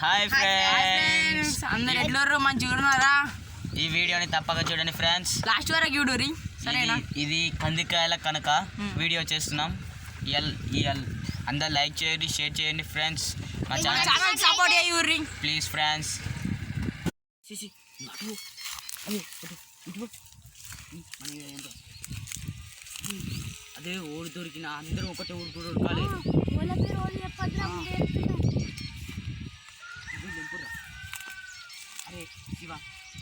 Hi friends, అందరు ఎట్లరు మంచిగా ఉన్నారా? ఈ వీడియోని తప్పక చూడండి ఫ్రెండ్స్, లాస్ట్ వరకు చూడురి సరేనా. ఇది కందికాయల కనుక వీడియో చేస్తున్నాం. అందరు లైక్ చేయండి, షేర్ చేయండి ఫ్రెండ్స్. మా ఛానల్ సపోర్ట్ చేయుర్రి ప్లీజ్ ఫ్రెండ్స్. అదే ఊరు దొరికిన అందరూ ఒకటే ఊరు కూడా ఉరకాలి. అరే శివ,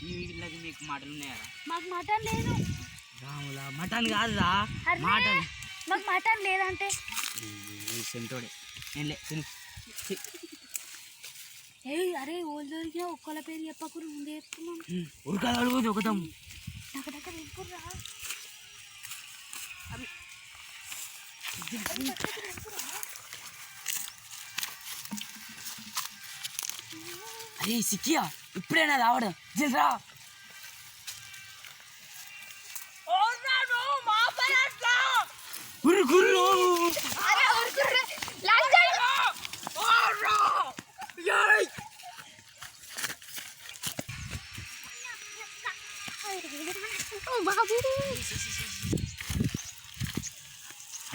ఈ వీడియోకి మీకు మటన్ ఉన్నాయా? మాకు మటన్ లేదు. రాములా, మటన్ కాదురా, మటన్. మాకు మటన్ లేదంటే సెంటోడే నేను లే తిను. అరే ఓళ్ళు దొరికినా ఒక్కళ్ళ పేరు చెప్పకూడదు, ముందే చెప్తున్నాం. ఉరకాలి, అడుగుది ఒకదాం. దగ్గర వెళ్ళిపోరా. అరే సిక్కియా, ఇప్పుడైనా రావడం జల్రా.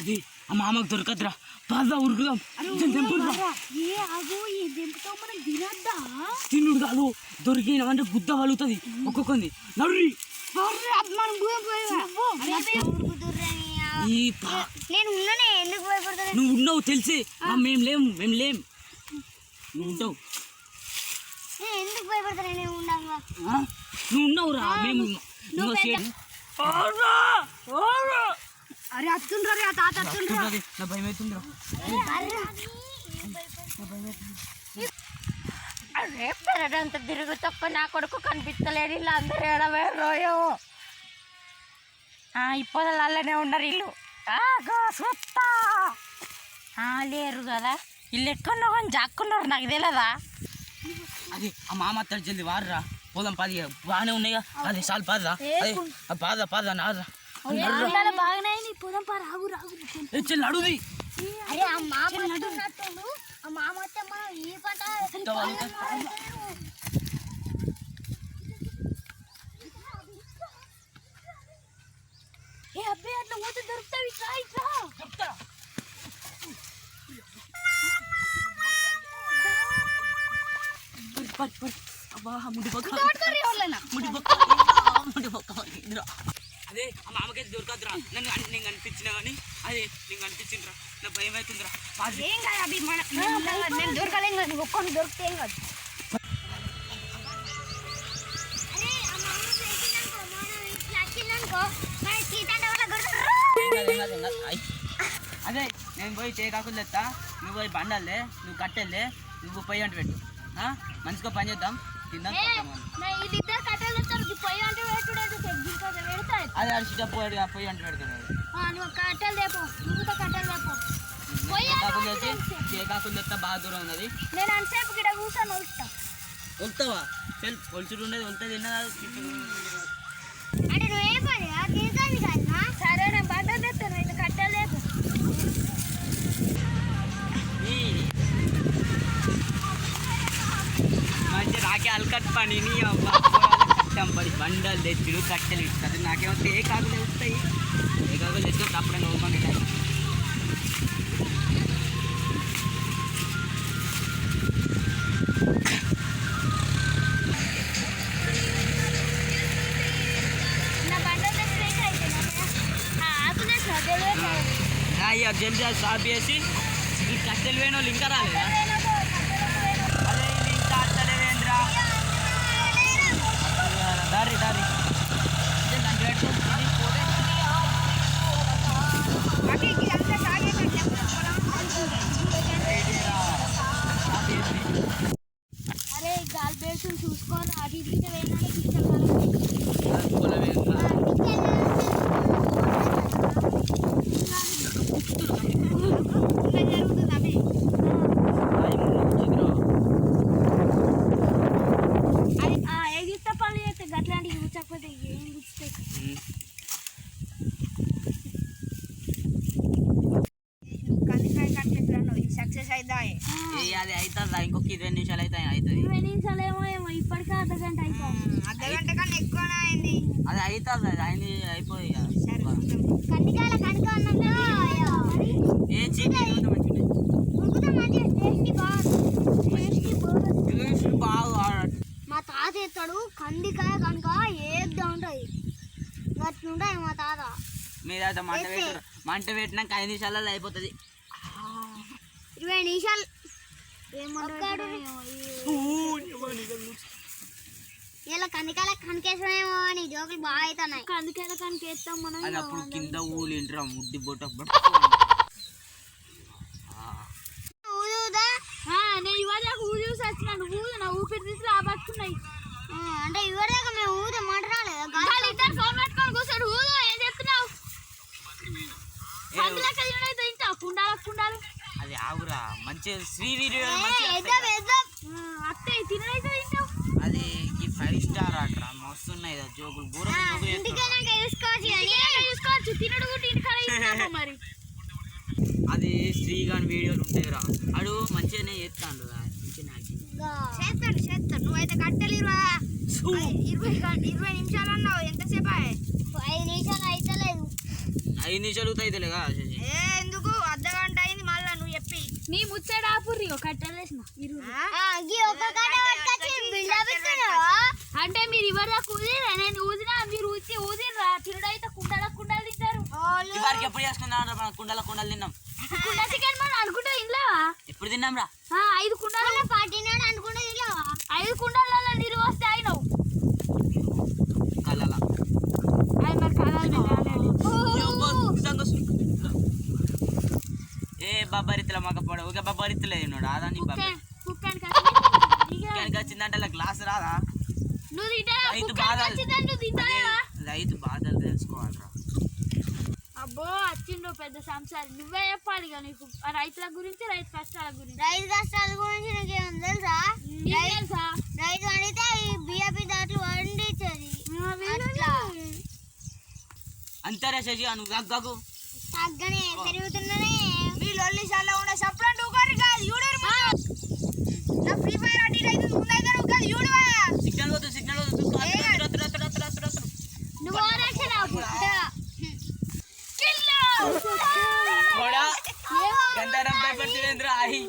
అది ఆ మామకు దొరకద్రా, బాగా ఉరుకుదాం. తిన్నుడు కాదు, దొరికినామంటే గుద్ద వలుగుతుంది ఒక్కొక్కది. నర్రి నువ్వు ఉన్నావు తెలిసి, మేము లేము, నువ్వు ఉంటావు. నువ్వు ఉన్నావురా, మేము అరే అత్తుండ్రా, తాత అత్తుండ్రా. నా భయం అవుతుందిరా. అరే పెరడంత తిరుగు తప్ప నా కొడుకు కనిపిస్తలేడు. ఇల్లు అందరూ ఎడవేరోయో. ఈ పొదలల్లనే ఉన్నారు ఇల్లు. లేరు కదా, ఇల్లు ఎక్కడో కానీ జాక్కున్నారు, నాకు తెలియదా? అది ఆ మామ అత్తడు, జల్ది వారురా, పోదాం. పది బాగానే ఉన్నాయిగా, అది చాలు పాదరా. అదే పాదా నారా బాగానే పోదాం పా. రాగు చెల్లి అడుగుది. అరే ఆ మామ అడుగున్నట్టు, ఆ మామ వస్తే మనం ఈ పంట అబ్బాయి అట్లా పోతే దొరుకుతావి. అదే ఆ మామకైతే దొరకదురా, నేను కనిపించినా కానీ అదే నేను కనిపించిందిరా, నా భయం అవుతుందిరా. ఏం కాదు అభి, నేను దొరకలేం కదా, నువ్వు ఒక్కడిని దొరికితే ఏం కాదు. అదే నేను పోయి చేకాకులు తెస్తా, నువ్వు పోయి బండాలే, నువ్వు కట్టెళ్ళే, నువ్వు పొయ్యి అంటు పెట్టు. మంచిగా పని చేద్దాం, తిందాం. అదే అడిచిట పొయ్యి అంటు పెడతాడు. చేకాకులు తెస్తా, బాగా దూరం ఉన్నది. నేను అంతసేపు ఇక్కడ కూర్చొని వెళ్తావా? పొలుచుడు ఉండేది వెళ్తుంది. అంటే నువ్వేం పని తీసాను కదా. సరే నేను బండ తెస్తాను, ఇది కట్టలేదు. మంచి నాకే అలకట్ పని కట్టం పడి బండలు తెచ్చుడు, కట్టెలు ఇస్తుంది. నాకేమో ఏకాకులు వస్తాయి, ఏకాకులు తెచ్చుకుంటే అప్పుడే నవ్వమని. అయ్యా జల్దీ స్టాప్ చేసి, ఈ కట్టెలు వేణు వాళ్ళు ఇంకా రాలేదా? అదే ఇది ఇంకా అట్టలేవేంద్రా, దారి అరే గాలి బేసు చూసుకొని అటు ఇటు గట్లాంటి చూచకపోతే ఏం గుర్తుతాయి. సక్సెస్ అవుతాయి. అవుతుందా ఇంకొక 20 నిమిషాలు అయితే అవుతుంది. 20 నిమిషాలు ఏమో ఇప్పటికే అర్ధగంట అవుతుంది. అర్ధగంట కన్నా ఎక్కువనే అయింది. అది అవుతుంది, అది అయింది అయిపోయి కందికాయల కనుక ఉన్నదా ఏ చీటీ ఉడుకుతా మంచిగా టేస్టీ బాగా మా తాత ఎత్తాడు కందికాయ కనుక ఏద్దా ఉంటుంది గట్లుంటాయి మా తాత. మీరైతే మంట పెట్టినాక 5 నిమిషాలలో అయిపోతుంది. 20 నిమిషాలు ఏమంటాడు ఇలా కందికాయల కనికేసామేమో అని జోకులు బాగా అవుతున్నాయి. కందికాయల కనికేస్తాం మనం. అది అప్పుడు కింద ఊలింటారా ముడ్డి బొట్ట నేను ఇవాళ ఊ చూసి వచ్చినాను. ఊదు నా ఊపిరి తీసి లాభస్తున్నాయి అంటే ఇవరిదాకా మేము ఊదే మాట రాలేదు. ఫోన్ పట్టుకొని కూర్చొని ఊదు ఏం చెప్తున్నావు? కుండాలు అది ఆగురా మంచి శ్రీ వీడియో అత్తే తినైతే తింటావు. అది 5 స్టార్ ఆట మస్తున్నాయి జోకులు బూర చూసుకోవచ్చు తినడు మరి. అది శ్రీగాన్ వీడియోలు ఉంటాయి రా, అడు మంచిగానే చేస్తాడు చేస్తాడు. నువ్వైతే కట్టెలు 20 నిమిషాలు అన్నావు. ఎంతసేపు? 5 నిమిషాలు అయితలేదు. 5 నిమిషాలు అవుతాయిలేగా. ఎందుకు అర్ధగంట అయింది మళ్ళా నువ్వు చెప్పి. నీ ముచ్చట ఆపుర్రి కట్టలేసిన అంటే మీరు ఇవరిదా ఊదిరా నేను ఊదినా మీరు ఊదిరా తినడైతే కుండలు తింటారు. ఇవారికి ఎప్పుడు చేసుకుందాం మనం కుండలు తిన్నాం. కుండ చికెన్ మనం అనుకుంటే తినలేవా? ఎప్పుడు తిన్నాం రా? 5 కుండల పాటినాడు అనుకుంటే తినలేవా? 5 కుండలలో నీరు వస్తే అయినవు కళ్ళ ఏ బబ్బరిత్తుల మాక పడ ఒక బబ్బరిత్తులే తిన్నాడు అదా నీ బాబాకి వచ్చిందంటే అలా గ్లాస్ రాదా? రైతు బాధలు తెలుసుకోవాలరా. అబ్బో వచ్చిండు పెద్ద సంసారి. నువ్వే చెప్పాలి ఇక నీకు రైతుల గురించి రైతు కష్టాల గురించి. రైతు కష్టాల గురించి నీకేం తెలుసా? రైతు అడిగితే ఈ బియ్యపి దాంట్లో వండించేది అంతరే శశి నువ్వు తగ్గకు తగ్గనే పెరుగుతున్నదే. మీ లొల్లిసాల్లో ఉన్న సప్లంట్ ఊకొని కాదు యూడర్ నా ఫ్రీ ఫైర్ ఆడి రైతు ముందైతే నువ్వు కాదు యూడవా సిగ్నల్ వద్దు నువ్వు ఓరక్షణ గంధారం పేపర్ తినేంద్ర ఆయి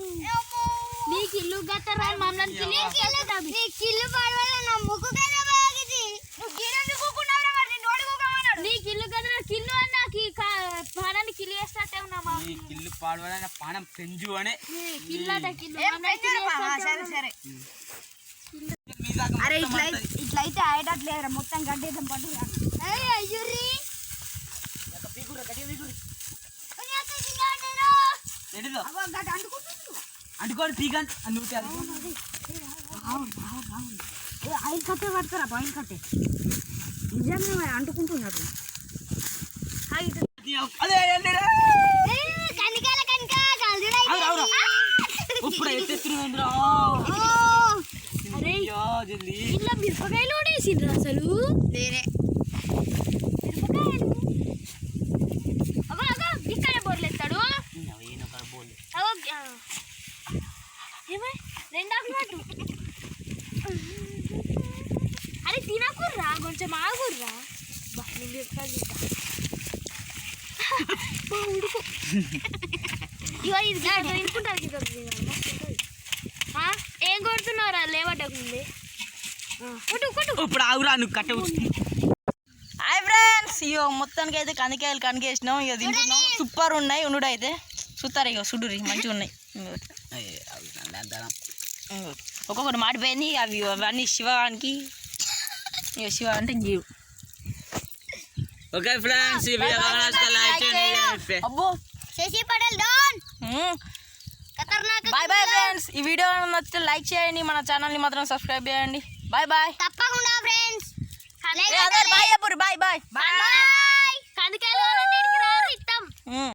నీకు ఇల్లు గత్తరా మమ్మల్ని నీకు ఇల్లు పడవల్ల నా ముక్కు కదా బాగిది. నువ్వు గిరంది కూకున్నావురా మరి నేను నోడి కూకమన్నాడు. నీకు ఇల్లు గత్తరా కిల్లు అని నాకు పానాన్ని కిల్లు వేస్తాటే ఉన్నామా? ఈ కిల్లు పాడవలన పానం పెంజు అనే కిల్లట కిల్లు సరే అరే ఇట్లయితే ఆయటట్లేదురా మొత్తం గడ్డేద్దాం పట్టుకురా. అయ్యూరి అంటుకోండి పీకండి నువ్వు ఆయిల్ కట్టే పడతారా? ఆయిల్ కట్టే నిజంగా అంటుకుంటున్నాడు. ఇప్పుడు ఎత్తెత్తున్నా అరే ఇట్లా మిరపకాయలు వేసిండ్రు అసలు. నేనే ఇక్కడ బోర్లేస్తాడు ఏమై 2 ఆకులు పట్టు. అరే తినకుర్రా కొంచెం ఆగుర్రా. ఉడుకు ఇవో ఇది తినుకుంటారు. ఏం కొడుతున్నారా లేవటకుంది ఇప్పుడు ఆగురా నువ్వు కట్ట. హాయ్ ఫ్రెండ్స్, ఇగో మొత్తానికి అయితే కందికాయలు కనికేసినాం. ఇక తింటున్నాం. సూపర్ ఉన్నాయి. ఉండు అయితే చూస్తారు ఇక సుడురి మంచిగా ఉన్నాయి. ఒక్కొక్కటి మాడిపోయింది. అవన్నీ శివానికి ఇక శివ అంటే జీవు. ఓకే ఫ్రెండ్స్ ఈ వీడియో లైక్ చేయండి. అబ్బో శశి పటేల్ డోన్ బాయ్ బాయ్ ఫ్రెండ్స్. ఈ వీడియో నచ్చితే లైక్ చేయండి, మన ఛానల్ని మాత్రం సబ్స్క్రైబ్ చేయండి. Bye bye. తప్పకుండా ఫ్రెండ్స్. Bye bye bye. కందికాయలు ఇస్తాం.